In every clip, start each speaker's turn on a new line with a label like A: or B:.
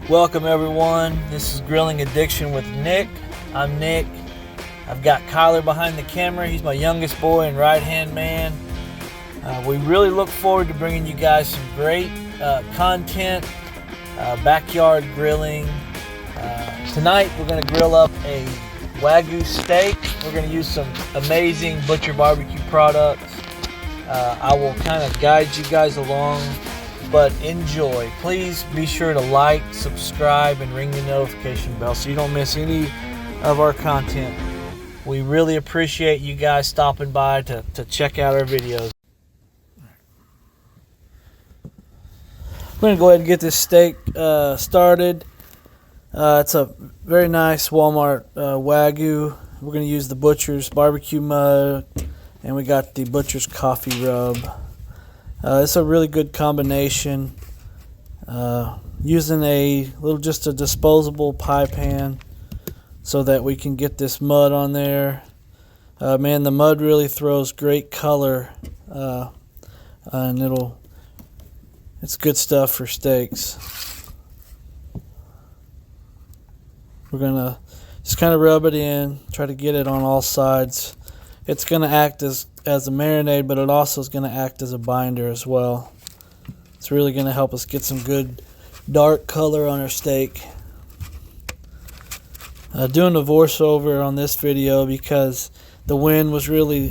A: Welcome everyone. This is Grilling Addiction with Nick. I'm Nick. I've got Kyler behind the camera. He's my youngest boy and right-hand man. We really look forward to bringing you guys some great content, backyard grilling. Tonight we're going to grill up a Wagyu steak. We're going to use some amazing Butcher BBQ products. I will kind of guide you guys along, but enjoy. Please be sure to like, subscribe, and ring the notification bell so you don't miss any of our content. We really appreciate you guys stopping by to check out our videos. I'm going to go ahead and get this steak started. It's a very nice Walmart Wagyu. We're going to use the Butcher's BBQ Mud, and we got the Butcher's Coffee Rub. It's a really good combination. Using just a disposable pie pan so that we can get this mud on there. Man, the mud really throws great color, and it's good stuff for steaks. We're gonna just kind of rub it in, try to get it on all sides. It's gonna act as a marinade, but it also is gonna act as a binder as well. It's really gonna help us get some good dark color on our steak. Doing a voiceover on this video because the wind was really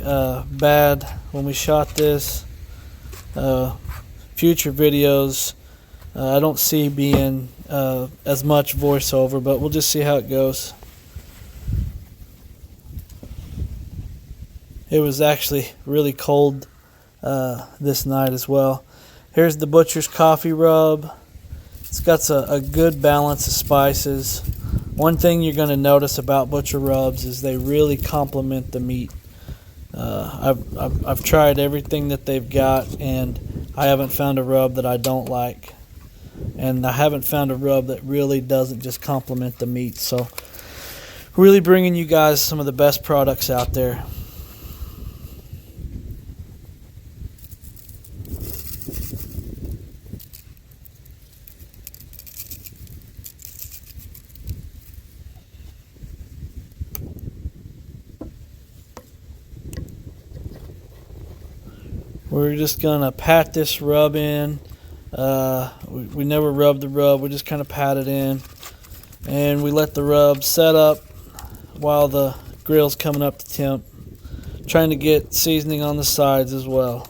A: bad when we shot this. Future videos I don't see being as much voiceover, but we'll just see how it goes. It was actually really cold this night as well. Here's the Butcher's Coffee Rub. It's got a good balance of spices. One thing you're going to notice about Butcher Rubs is they really complement the meat. I've tried everything that they've got, and I haven't found a rub that I don't like. And I haven't found a rub that really doesn't just complement the meat. So really bringing you guys some of the best products out there. We're just gonna pat this rub in. We never rub the rub, we just kind of pat it in, and we let the rub set up while the grill's coming up to temp, trying to get seasoning on the sides as well.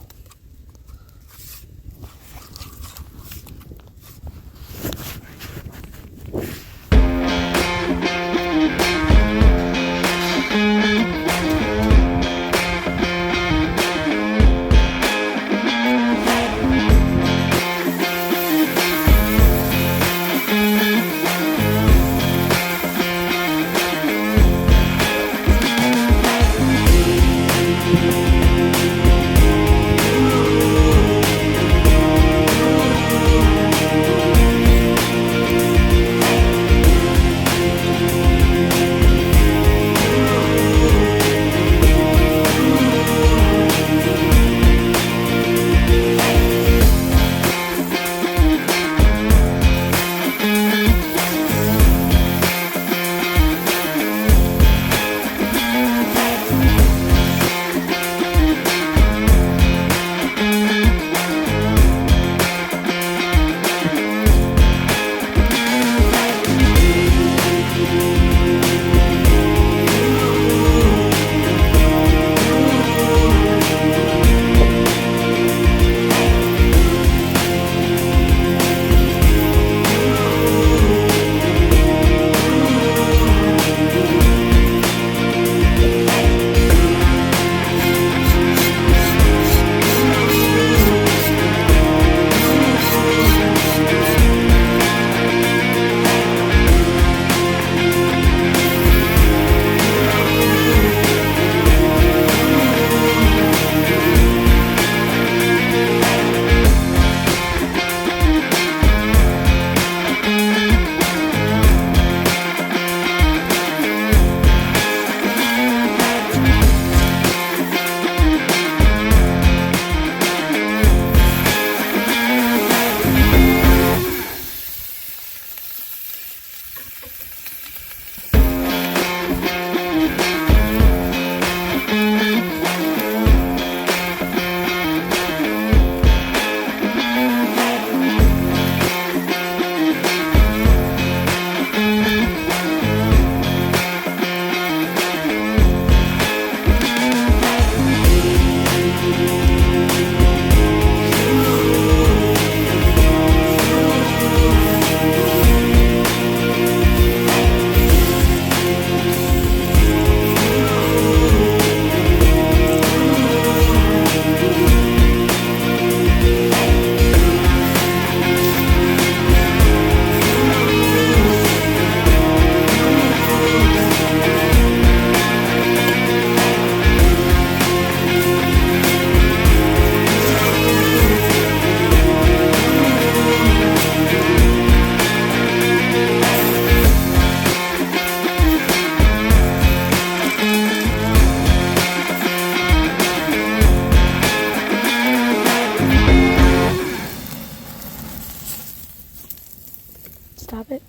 B: stop it.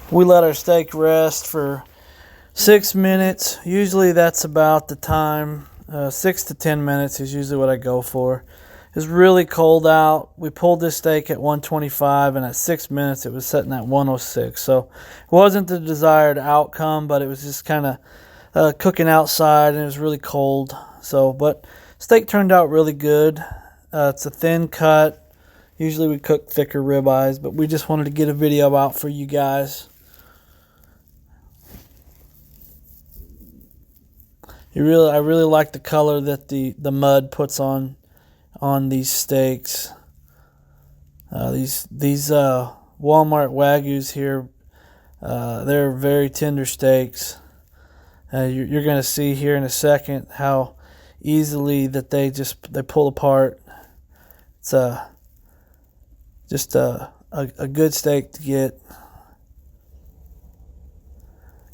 A: We let our steak rest for 6 minutes. Usually that's about the time. 6 to 10 minutes is usually what I go for. It's really cold out. We pulled this steak at 125, and at 6 minutes it was sitting at 106. So it wasn't the desired outcome, but it was just kind of cooking outside, and it was really cold. So, but steak turned out really good. It's a thin cut. Usually we cook thicker ribeyes, but we just wanted to get a video out for you guys. I really like the color that the mud puts on these steaks. These Walmart Wagyus here, they're very tender steaks. You're going to see here in a second how easily that they pull apart. It's just a good steak to get.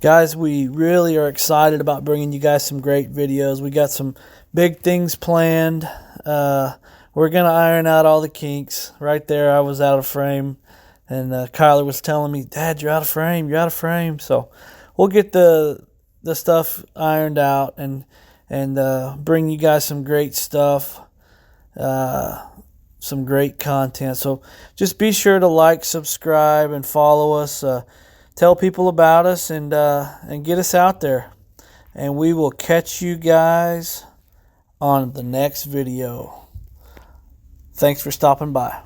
A: Guys, we really are excited about bringing you guys some great videos. We got some big things planned. We're going to iron out all the kinks. Right there, I was out of frame. And Kyler was telling me, Dad, you're out of frame. You're out of frame. So we'll get the stuff ironed out and bring you guys some great stuff. Some great content. So just be sure to like, subscribe, and follow us. Tell people about us and get us out there. And we will catch you guys on the next video. Thanks for stopping by.